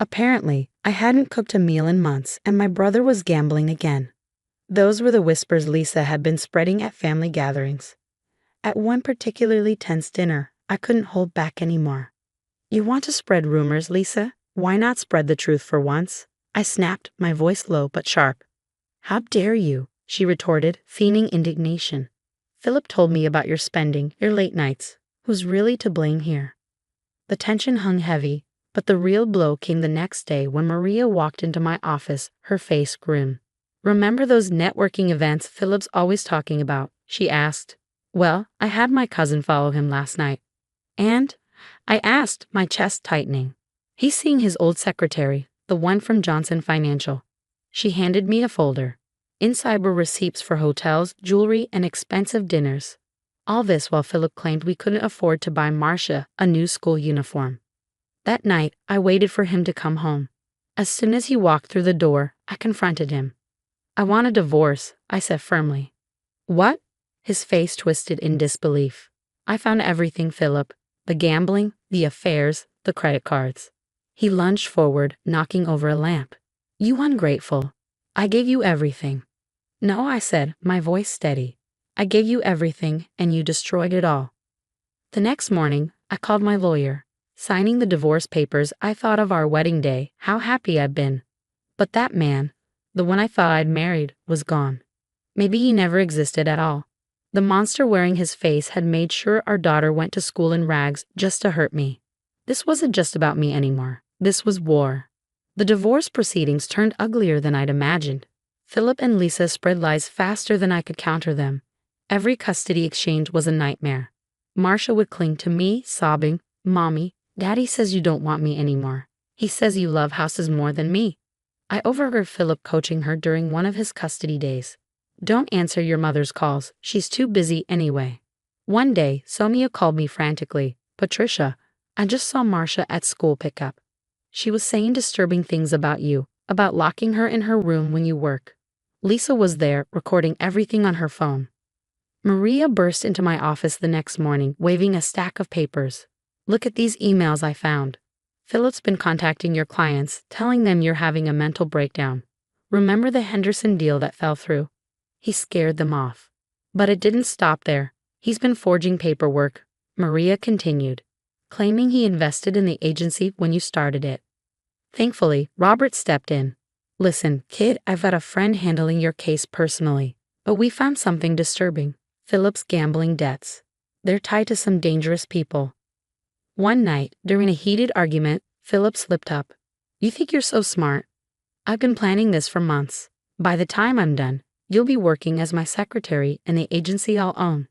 Apparently, I hadn't cooked a meal in months and my brother was gambling again. Those were the whispers Lisa had been spreading at family gatherings. At one particularly tense dinner, I couldn't hold back anymore. You want to spread rumors, Lisa? Why not spread the truth for once? I snapped, my voice low but sharp. How dare you? She retorted, feigning indignation. Philip told me about your spending, your late nights. Who's really to blame here? The tension hung heavy, but the real blow came the next day when Maria walked into my office, her face grim. Remember those networking events Philip's always talking about? She asked. Well, I had my cousin follow him last night. And? I asked, my chest tightening. He's seeing his old secretary, the one from Johnson Financial. She handed me a folder. Inside were receipts for hotels, jewelry, and expensive dinners. All this while Philip claimed we couldn't afford to buy Marcia a new school uniform. That night, I waited for him to come home. As soon as he walked through the door, I confronted him. I want a divorce, I said firmly. What? His face twisted in disbelief. I found everything, Philip. The gambling, the affairs, the credit cards. He lunged forward, knocking over a lamp. You ungrateful. I gave you everything. No, I said, my voice steady. I gave you everything, and you destroyed it all. The next morning, I called my lawyer. Signing the divorce papers, I thought of our wedding day, how happy I'd been. But that man, the one I thought I'd married, was gone. Maybe he never existed at all. The monster wearing his face had made sure our daughter went to school in rags just to hurt me. This wasn't just about me anymore. This was war. The divorce proceedings turned uglier than I'd imagined. Philip and Lisa spread lies faster than I could counter them. Every custody exchange was a nightmare. Marcia would cling to me, sobbing, Mommy, Daddy says you don't want me anymore. He says you love houses more than me. I overheard Philip coaching her during one of his custody days. Don't answer your mother's calls. She's too busy anyway. One day, Sonia called me frantically. Patricia, I just saw Marcia at school pickup. She was saying disturbing things about you, about locking her in her room when you work. Lisa was there, recording everything on her phone. Maria burst into my office the next morning, waving a stack of papers. Look at these emails I found. Philip's been contacting your clients, telling them you're having a mental breakdown. Remember the Henderson deal that fell through? He scared them off. But it didn't stop there. He's been forging paperwork, Maria continued, claiming he invested in the agency when you started it. Thankfully, Robert stepped in. Listen, kid, I've got a friend handling your case personally, but we found something disturbing. Philip's gambling debts. They're tied to some dangerous people. One night, during a heated argument, Philip slipped up. You think you're so smart? I've been planning this for months. By the time I'm done, you'll be working as my secretary in the agency I'll own.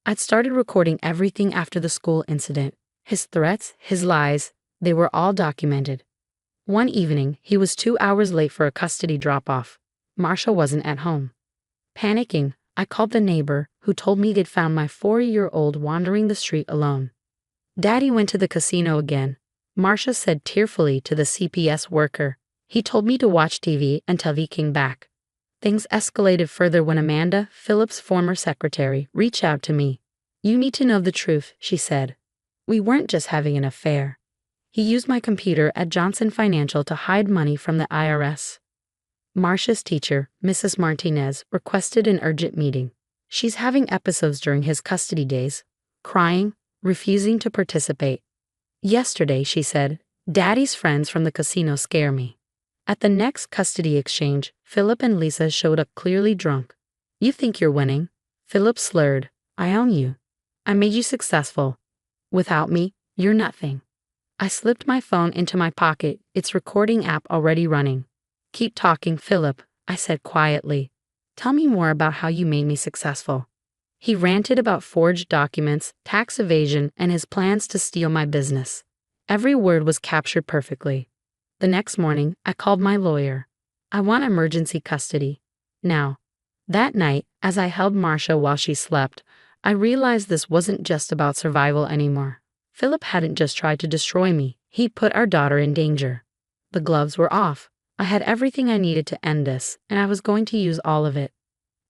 I'd started recording everything after the school incident. His threats, his lies, they were all documented. One evening, he was 2 hours late for a custody drop-off. Marcia wasn't at home. Panicking, I called the neighbor, who told me they'd found my 4-year-old wandering the street alone. Daddy went to the casino again, Marcia said tearfully to the CPS worker. He told me to watch TV until he came back. Things escalated further when Amanda, Philip's former secretary, reached out to me. You need to know the truth, she said. We weren't just having an affair. He used my computer at Johnson Financial to hide money from the IRS. Marcia's teacher, Mrs. Martinez, requested an urgent meeting. She's having episodes during his custody days, crying, refusing to participate. Yesterday, she said, Daddy's friends from the casino scare me. At the next custody exchange, Philip and Lisa showed up clearly drunk. You think you're winning? Philip slurred. I own you. I made you successful. Without me, you're nothing. I slipped my phone into my pocket, its recording app already running. Keep talking, Philip, I said quietly. Tell me more about how you made me successful. He ranted about forged documents, tax evasion, and his plans to steal my business. Every word was captured perfectly. The next morning, I called my lawyer. I want emergency custody. Now. That night, as I held Marcia while she slept, I realized this wasn't just about survival anymore. Philip hadn't just tried to destroy me, he put our daughter in danger. The gloves were off. I had everything I needed to end this, and I was going to use all of it.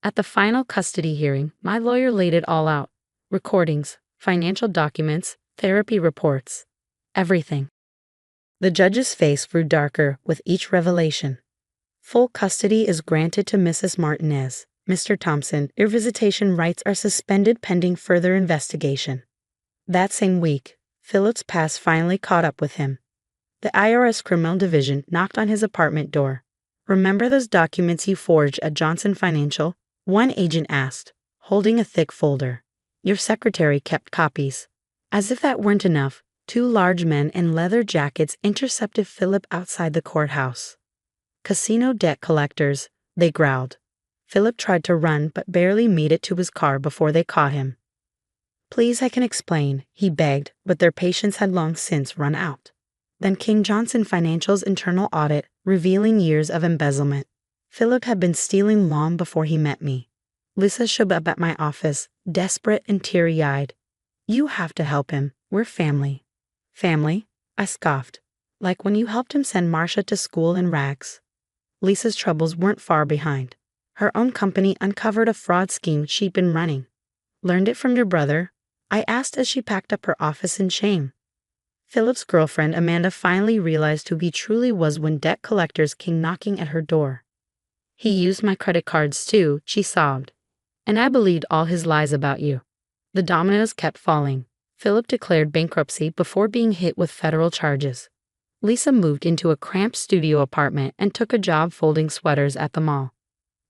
At the final custody hearing, my lawyer laid it all out. Recordings, financial documents, therapy reports. Everything. The judge's face grew darker with each revelation. Full custody is granted to Mrs. Martinez. Mr. Thompson, your visitation rights are suspended pending further investigation. That same week, Philip's past finally caught up with him. The IRS Criminal Division knocked on his apartment door. Remember those documents you forged at Johnson Financial? One agent asked, holding a thick folder. Your secretary kept copies. As if that weren't enough, two large men in leather jackets intercepted Philip outside the courthouse. Casino debt collectors, they growled. Philip tried to run but barely made it to his car before they caught him. Please, I can explain, he begged, but their patience had long since run out. Then came Johnson Financial's internal audit, revealing years of embezzlement. Philip had been stealing long before he met me. Lisa showed up at my office, desperate and teary-eyed. You have to help him. We're family. Family? I scoffed. Like when you helped him send Marcia to school in rags. Lisa's troubles weren't far behind. Her own company uncovered a fraud scheme she'd been running. Learned it from your brother? I asked as she packed up her office in shame. Philip's girlfriend Amanda finally realized who he truly was when debt collectors came knocking at her door. He used my credit cards too, she sobbed. And I believed all his lies about you. The dominoes kept falling. Philip declared bankruptcy before being hit with federal charges. Lisa moved into a cramped studio apartment and took a job folding sweaters at the mall.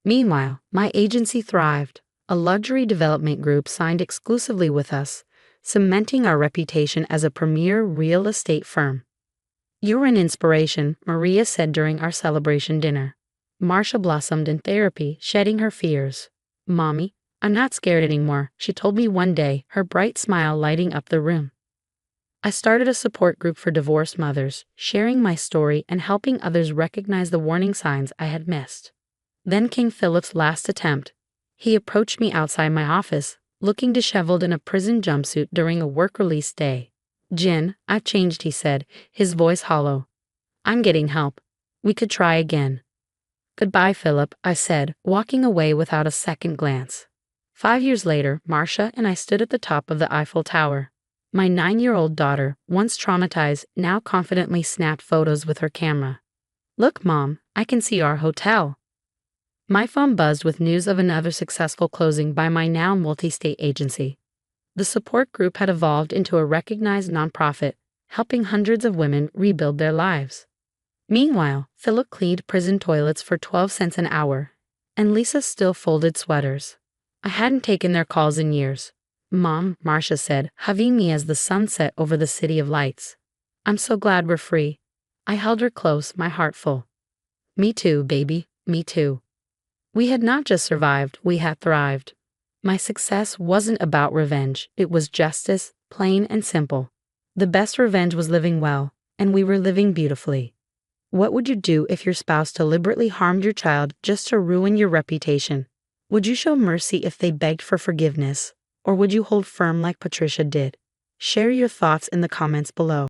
Meanwhile, my agency thrived. A luxury development group signed exclusively with us, cementing our reputation as a premier real estate firm. You're an inspiration, Maria said during our celebration dinner. Marcia blossomed in therapy, shedding her fears. Mommy, I'm not scared anymore, she told me one day, her bright smile lighting up the room. I started a support group for divorced mothers, sharing my story and helping others recognize the warning signs I had missed. Then came Philip's last attempt. He approached me outside my office, looking disheveled in a prison jumpsuit during a work release day. Jen, I've changed, he said, his voice hollow. I'm getting help. We could try again. Goodbye, Philip, I said, walking away without a second glance. 5 years later, Marcia and I stood at the top of the Eiffel Tower. My 9-year-old daughter, once traumatized, now confidently snapped photos with her camera. Look, Mom, I can see our hotel. My phone buzzed with news of another successful closing by my now multi-state agency. The support group had evolved into a recognized nonprofit, helping hundreds of women rebuild their lives. Meanwhile, Philip cleaned prison toilets for 12 cents an hour, and Lisa still folded sweaters. I hadn't taken their calls in years. Mom, Marcia said, hugging me as the sun set over the city of lights. I'm so glad we're free. I held her close, my heart full. Me too, baby, me too. We had not just survived, we had thrived. My success wasn't about revenge, it was justice, plain and simple. The best revenge was living well, and we were living beautifully. What would you do if your spouse deliberately harmed your child just to ruin your reputation? Would you show mercy if they begged for forgiveness, or would you hold firm like Patricia did? Share your thoughts in the comments below.